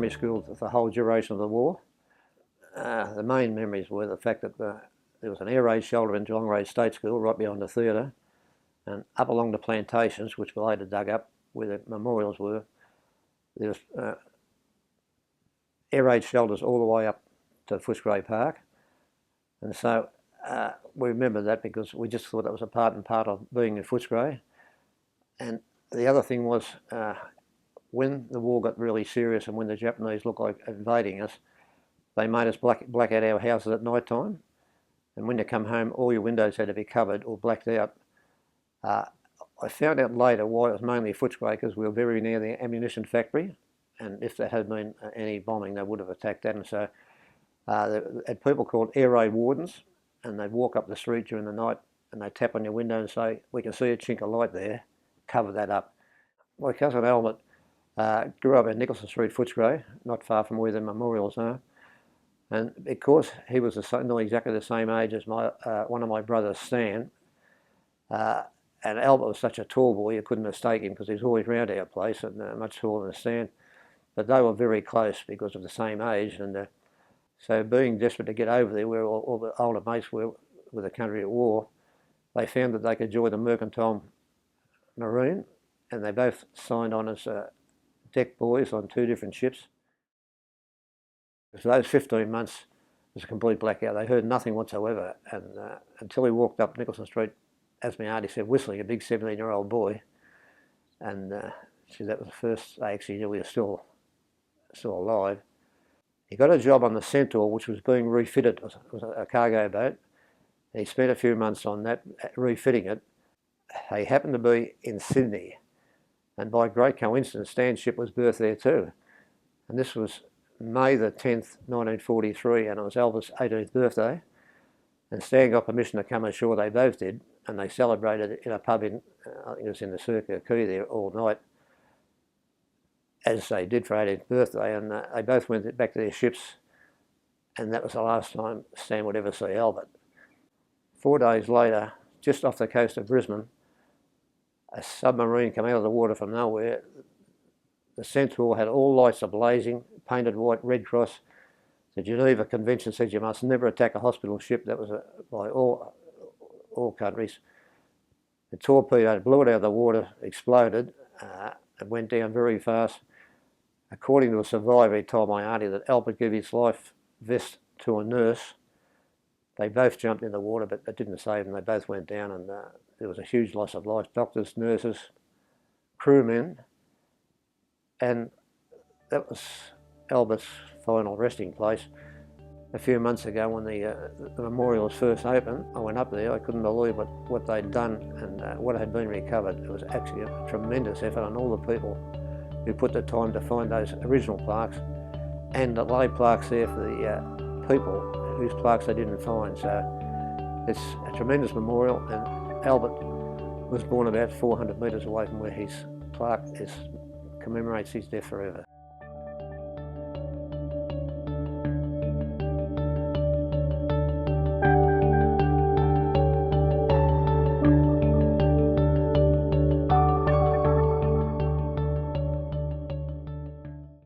primary school for the whole duration of the war. The main memories were the fact that there was an air raid shelter in Geelong Road State School right behind the theatre, and up along the plantations, which were later dug up where the memorials were, there was air raid shelters all the way up to Footscray Park. And so we remember that because we just thought that was a part and part of being in Footscray. And the other thing was, when the war got really serious and when the Japanese looked like invading us, they made us black out our houses at night time. And when you come home, all your windows had to be covered or blacked out. I found out later why it was mainly Footscray, because we were very near the ammunition factory, and if there had been any bombing, they would have attacked that. And so they had people called air raid wardens, and they'd walk up the street during the night and they'd tap on your window and say, "We can see a chink of light there, cover that up." My cousin Albert grew up in Nicholson Street, Footscray, not far from where the memorials are. And because he was not exactly the same age as one of my brothers, Stan, and Albert was such a tall boy, you couldn't mistake him because he was always round our place and much taller than Stan. But they were very close because of the same age, and so being desperate to get over there where all the older mates were with the country at war, they found that they could join the Mercantile Marine, and they both signed on as deck boys on 2 different ships. So those 15 months was a complete blackout. They heard nothing whatsoever, and until he walked up Nicholson Street, as my auntie said, whistling, a big 17-year-old boy, and that was the first they actually knew he was still alive. He got a job on the Centaur, which was being refitted. It was a cargo boat. He spent a few months on that, refitting it. He happened to be in Sydney, and by great coincidence, Stan's ship was berthed there too. And this was May the 10th, 1943, and it was Albert's 18th birthday. And Stan got permission to come ashore, they both did, and they celebrated in a pub in, I think it was in the Circular Quay there all night, as they did for 18th birthday, and they both went back to their ships, and that was the last time Stan would ever see Albert. 4 days later, just off the coast of Brisbane, a submarine came out of the water from nowhere. The Centaur had all lights ablazing, painted white, Red Cross. The Geneva Convention said you must never attack a hospital ship. That was by all countries. The torpedo blew it out of the water, exploded. It went down very fast. According to a survivor, he told my auntie that Albert gave his life vest to a nurse. They both jumped in the water, but it didn't save them. They both went down, and there was a huge loss of life. Doctors, nurses, crewmen, and that was Albert's final resting place. A few months ago, when the memorial was first opened, I went up there. I couldn't believe what they'd done and what had been recovered. It was actually a tremendous effort on all the people who put the time to find those original plaques and to lay plaques there for the people whose plaques they didn't find. So it's a tremendous memorial, and Albert was born about 400 metres away from where his plaque commemorates his death forever.